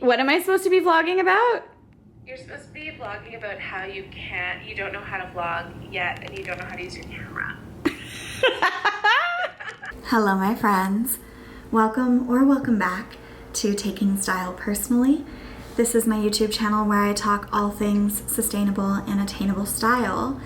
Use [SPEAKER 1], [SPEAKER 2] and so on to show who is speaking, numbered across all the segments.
[SPEAKER 1] What am I supposed to be vlogging about?
[SPEAKER 2] You're supposed to be vlogging about how you don't know how to vlog yet, and you don't know how to use your camera.
[SPEAKER 3] Hello, my friends. Welcome back to Taking Style Personally. This is my YouTube channel where I talk all things sustainable and attainable style.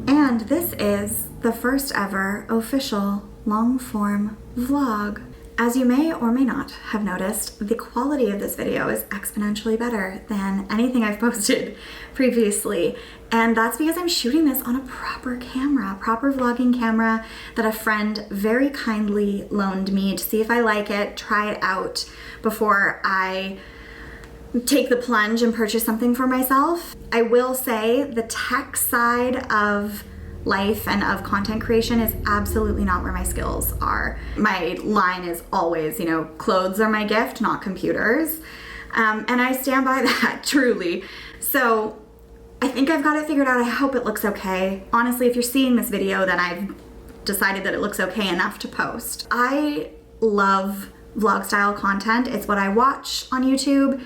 [SPEAKER 3] And this is the first ever official long-form vlog. As you may or may not have noticed, the quality of this video is exponentially better than anything I've posted previously. And that's because I'm shooting this on a proper camera, proper vlogging camera that a friend very kindly loaned me to see if I like it, try it out before I take the plunge and purchase something for myself. I will say the tech side of life and of content creation is absolutely not where my skills are. My line is always, clothes are my gift, not computers. And I stand by that, truly. So I think I've got it figured out. I hope it looks okay. Honestly, if you're seeing this video, then I've decided that it looks okay enough to post. I love vlog style content. It's what I watch on YouTube.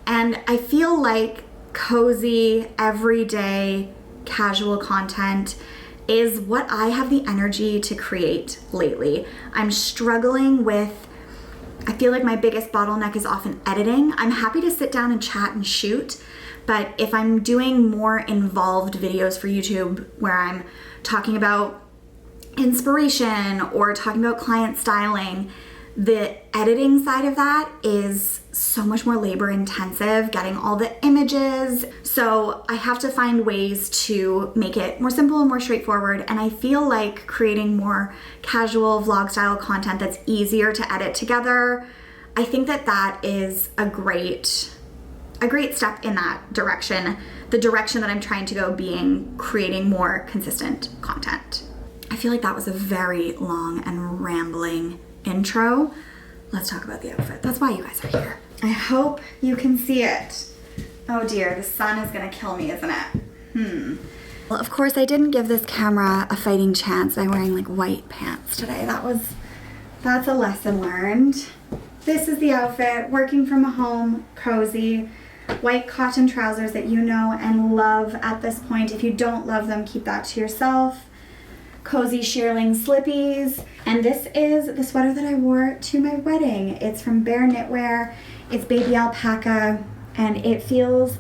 [SPEAKER 3] And I feel like cozy, everyday, casual content is what I have the energy to create lately. I'm struggling with, I feel like my biggest bottleneck is often editing. I'm happy to sit down and chat and shoot, but if I'm doing more involved videos for YouTube where I'm talking about inspiration or talking about client styling, the editing side of that is so much more labor intensive, getting all the images. So I have to find ways to make it more simple and more straightforward. And I feel like creating more casual vlog style content that's easier to edit together, I think that that is a great step in that direction. The direction that I'm trying to go being creating more consistent content. I feel like that was a very long and rambling intro. Let's talk about the outfit. That's why you guys are here. I hope you can see it. Oh dear, the sun is gonna kill me, isn't it? Well, of course, I didn't give this camera a fighting chance by wearing like white pants today. That's a lesson learned. This is the outfit, working from home, cozy, white cotton trousers that you know and love at this point. If you don't love them, keep that to yourself. Cozy shearling slippies, and this is the sweater that I wore to my wedding. It's from Bare Knitwear. It's baby alpaca, and it feels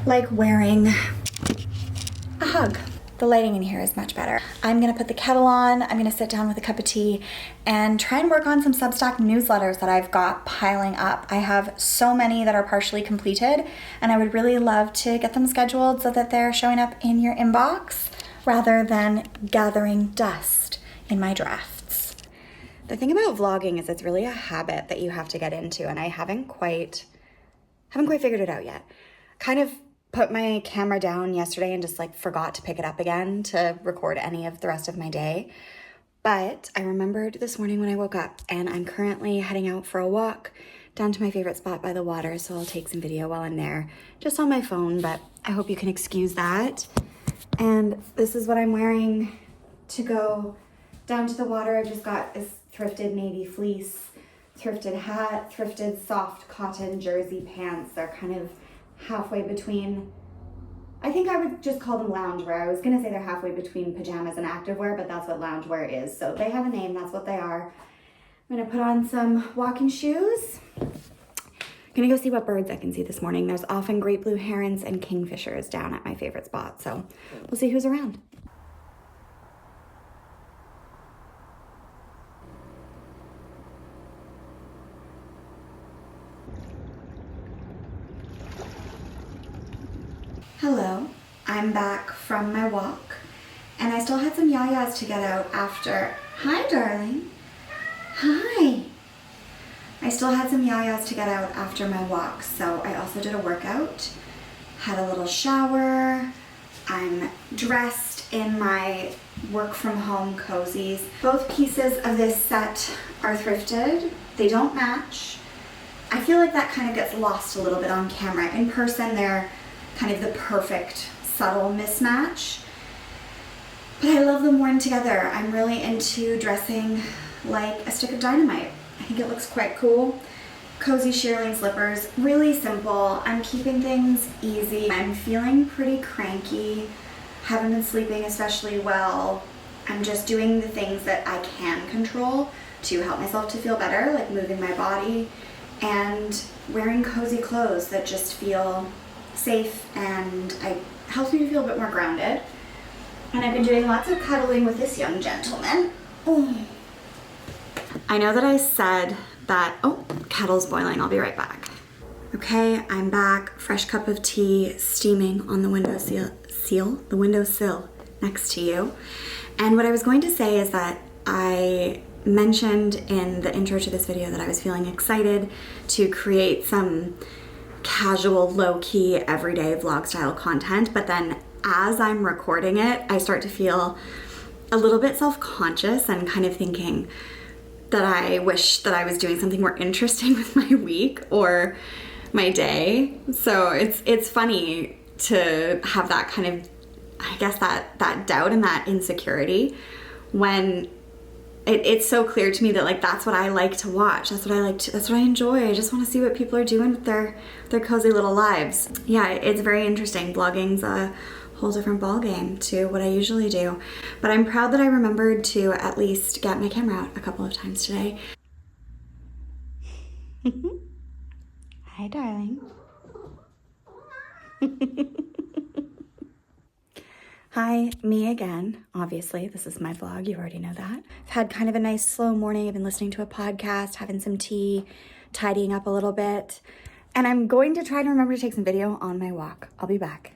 [SPEAKER 3] like wearing a hug. The lighting in here is much better. I'm gonna put the kettle on, I'm gonna sit down with a cup of tea and try and work on some Substack newsletters that I've got piling up. I have so many that are partially completed, and I would really love to get them scheduled so that they're showing up in your inbox rather than gathering dust in my drafts. The thing about vlogging is it's really a habit that you have to get into, and I haven't quite figured it out yet. Kind of put my camera down yesterday and just forgot to pick it up again to record any of the rest of my day. But I remembered this morning when I woke up, and I'm currently heading out for a walk down to my favorite spot by the water, so I'll take some video while I'm there, just on my phone, but I hope you can excuse that. And this is what I'm wearing to go down to the water. I just got this thrifted navy fleece, thrifted hat, thrifted soft cotton jersey pants. They're kind of halfway between, I think I would just call them loungewear. I was gonna say they're halfway between pajamas and activewear, but that's what loungewear is. So they have a name, that's what they are. I'm gonna put on some walking shoes. I'm gonna go see what birds I can see this morning. There's often great blue herons and kingfishers down at my favorite spot, so we'll see who's around. Hello, I'm back from my walk, and I still had some yayas to get out after. Hi, darling. Hi. I still had some yayas to get out after my walk, so I also did a workout, had a little shower. I'm dressed in my work from home cozies. Both pieces of this set are thrifted. They don't match. I feel like that kind of gets lost a little bit on camera. In person, they're kind of the perfect subtle mismatch, but I love them worn together. I'm really into dressing like a stick of dynamite. I think it looks quite cool. cozy shearling slippers, really simple. I'm keeping things easy. I'm feeling pretty cranky, haven't been sleeping especially well. I'm just doing the things that I can control to help myself to feel better, like moving my body and wearing cozy clothes that just feel safe, and it helps me to feel a bit more grounded. And I've been doing lots of cuddling with this young gentleman. Oh. I know that I said that, oh, kettle's boiling, I'll be right back. Okay, I'm back, fresh cup of tea steaming on the windowsill next to you. And what I was going to say is that I mentioned in the intro to this video that I was feeling excited to create some casual, low-key, everyday vlog style content, but then as I'm recording it, I start to feel a little bit self-conscious and kind of thinking that I wish that I was doing something more interesting with my week or my day. So it's funny to have that kind of, I guess, that doubt and that insecurity when it's so clear to me that, like, that's what I like to watch. That's what I enjoy. I just want to see what people are doing with their cozy little lives. Yeah, it's very interesting. Blogging's a whole different ballgame to what I usually do. But I'm proud that I remembered to at least get my camera out a couple of times today. Hi, darling. Hi, me again. Obviously, this is my vlog. You already know that. I've had kind of a nice slow morning. I've been listening to a podcast, having some tea, tidying up a little bit. And I'm going to try to remember to take some video on my walk. I'll be back.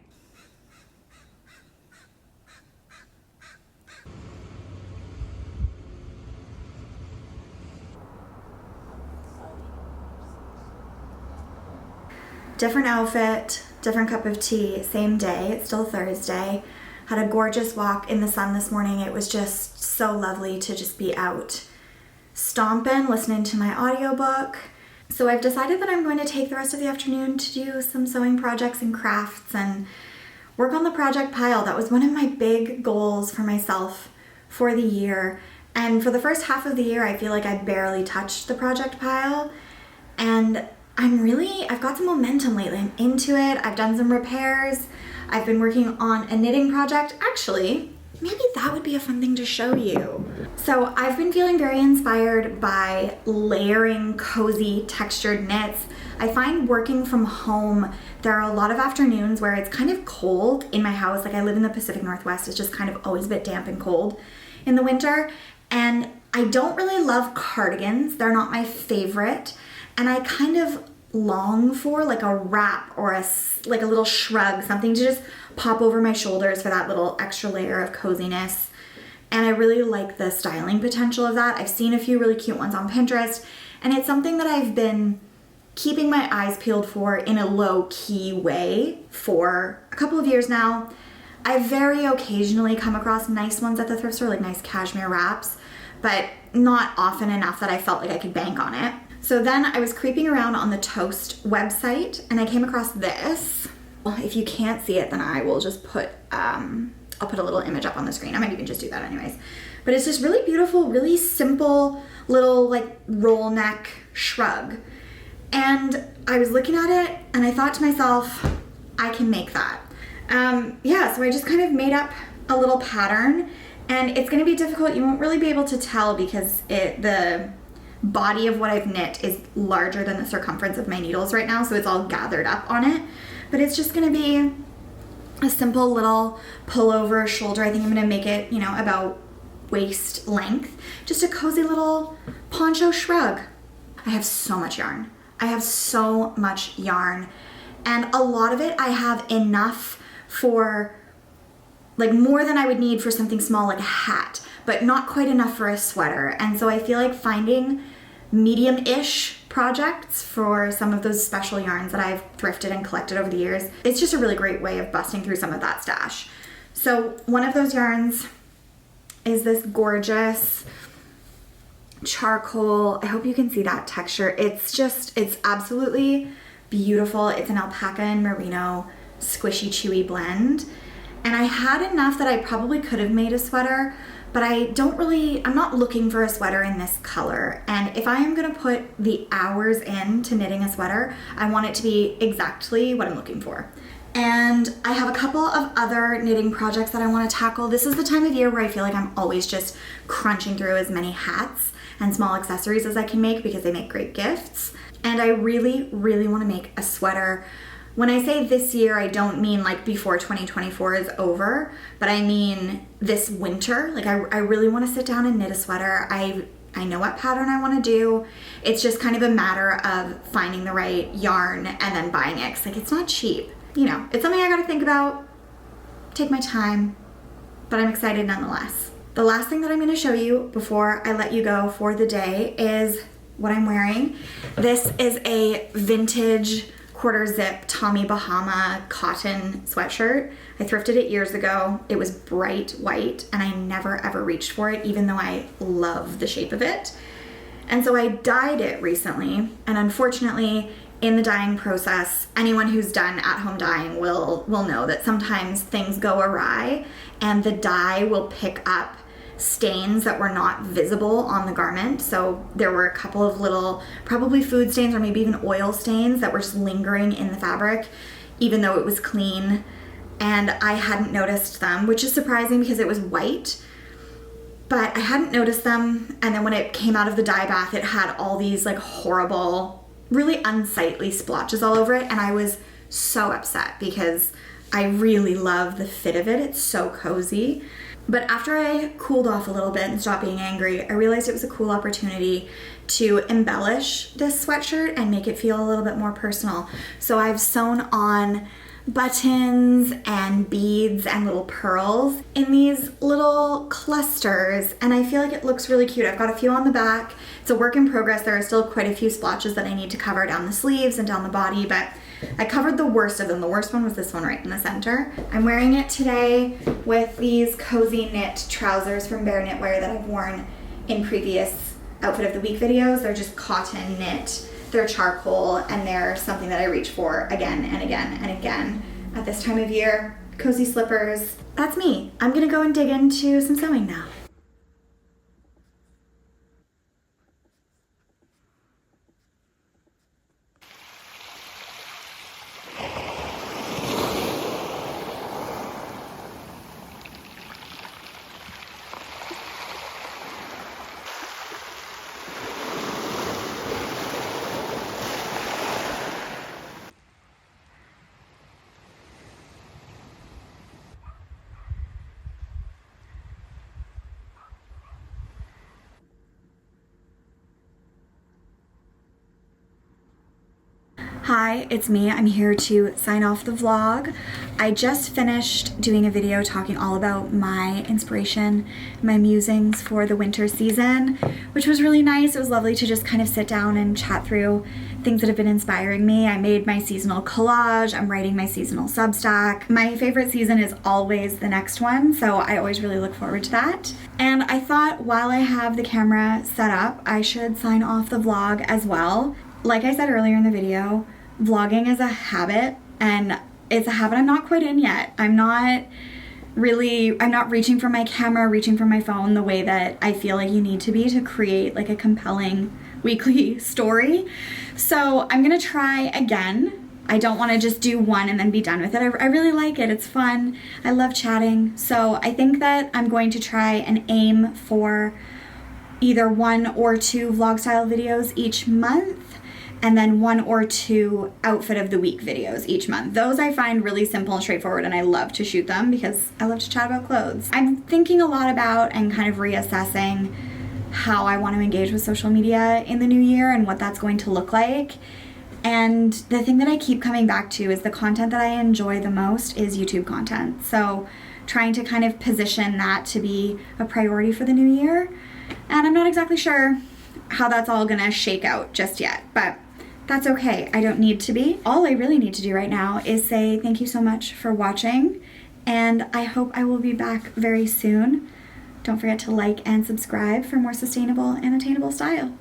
[SPEAKER 3] Different outfit, different cup of tea, same day. It's still Thursday. Had a gorgeous walk in the sun this morning. It was just so lovely to just be out stomping, listening to my audiobook. So I've decided that I'm going to take the rest of the afternoon to do some sewing projects and crafts and work on the project pile. That was one of my big goals for myself for the year. And for the first half of the year, I feel like I barely touched the project pile. And I've got some momentum lately. I'm into it. I've done some repairs. I've been working on a knitting project. Actually, maybe that would be a fun thing to show you. So I've been feeling very inspired by layering cozy textured knits. I find working from home, there are a lot of afternoons where it's kind of cold in my house. Like, I live in the Pacific Northwest. It's just kind of always a bit damp and cold in the winter. And I don't really love cardigans. They're not my favorite. And I kind of long for like a wrap or a little shrug, something to just pop over my shoulders for that little extra layer of coziness. And I really like the styling potential of that. I've seen a few really cute ones on Pinterest, and it's something that I've been keeping my eyes peeled for in a low-key way for a couple of years now. I very occasionally come across nice ones at the thrift store, like nice cashmere wraps, but not often enough that I felt like I could bank on it. So then I was creeping around on the Toast website and I came across this. Well, if you can't see it, then I will just put, I'll put a little image up on the screen. I might even just do that anyways. But it's just really beautiful, really simple little like roll neck shrug. And I was looking at it and I thought to myself, I can make that. Yeah, so I just kind of made up a little pattern, and it's gonna be difficult. You won't really be able to tell because the body of what I've knit is larger than the circumference of my needles right now, so it's all gathered up on it. But it's just gonna be a simple little pullover shoulder. I think I'm gonna make it, you know, about waist length. Just a cozy little poncho shrug. I have so much yarn. And a lot of it I have enough for, like, more than I would need for something small like a hat, but not quite enough for a sweater. And so I feel like finding medium-ish projects for some of those special yarns that I've thrifted and collected over the years, it's just a really great way of busting through some of that stash. So one of those yarns is this gorgeous charcoal. I hope you can see that texture. It's absolutely beautiful. It's an alpaca and merino squishy chewy blend. And I had enough that I probably could have made a sweater, but I'm not looking for a sweater in this color. And if I am gonna put the hours into knitting a sweater, I want it to be exactly what I'm looking for. And I have a couple of other knitting projects that I want to tackle. This is the time of year where I feel like I'm always just crunching through as many hats and small accessories as I can make because they make great gifts. And I really, really want to make a sweater. When I say this year, I don't mean like before 2024 is over, but I mean this winter. Like I really want to sit down and knit a sweater. I know what pattern I want to do. It's just kind of a matter of finding the right yarn and then buying it. 'Cause like it's not cheap. You know, it's something I gotta think about, take my time, but I'm excited nonetheless. The last thing that I'm gonna show you before I let you go for the day is what I'm wearing. This is a vintage quarter zip Tommy Bahama cotton sweatshirt. I thrifted it years ago. It was bright white and I never ever reached for it, even though I love the shape of it. And so I dyed it recently, and unfortunately, in the dyeing process, anyone who's done at-home dyeing will know that sometimes things go awry and the dye will pick up stains that were not visible on the garment. So there were a couple of little, probably food stains or maybe even oil stains that were just lingering in the fabric, even though it was clean. And I hadn't noticed them, which is surprising because it was white, but I hadn't noticed them. And then when it came out of the dye bath, it had all these like horrible, really unsightly splotches all over it, and I was so upset because I really love the fit of it. It's so cozy. But after I cooled off a little bit and stopped being angry, I realized it was a cool opportunity to embellish this sweatshirt and make it feel a little bit more personal. So I've sewn on buttons and beads and little pearls in these little clusters, and I feel like it looks really cute. I've got a few on the back. It's a work in progress. There are still quite a few splotches that I need to cover down the sleeves and down the body, but I covered the worst of them. The worst one was this one right in the center. I'm wearing it today with these cozy knit trousers from Bare Knitwear that I've worn in previous outfit of the week videos. They're just cotton knit. They're charcoal, and they're something that I reach for again and again and again at this time of year. Cozy slippers. That's me. I'm gonna go and dig into some sewing now. Hi, it's me. I'm here to sign off the vlog. I just finished doing a video talking all about my inspiration, my musings for the winter season, which was really nice. It was lovely to just kind of sit down and chat through things that have been inspiring me. I made my seasonal collage. I'm writing my seasonal Substack. My favorite season is always the next one, so I always really look forward to that. And I thought while I have the camera set up, I should sign off the vlog as well. Like I said earlier in the video, vlogging is a habit, and it's a habit I'm not quite in yet. I'm not reaching for my camera, reaching for my phone the way that I feel like you need to be to create like a compelling weekly story. So I'm gonna try again. I don't want to just do one and then be done with it. I really like it. It's fun. I love chatting. So I think that I'm going to try and aim for either 1 or 2 vlog style videos each month, and then 1 or 2 outfit of the week videos each month. Those I find really simple and straightforward, and I love to shoot them because I love to chat about clothes. I'm thinking a lot about and kind of reassessing how I want to engage with social media in the new year and what that's going to look like. And the thing that I keep coming back to is the content that I enjoy the most is YouTube content. So trying to kind of position that to be a priority for the new year. And I'm not exactly sure how that's all gonna shake out just yet, but that's okay. I don't need to be. All I really need to do right now is say thank you so much for watching, and I hope I will be back very soon. Don't forget to like and subscribe for more sustainable and attainable style.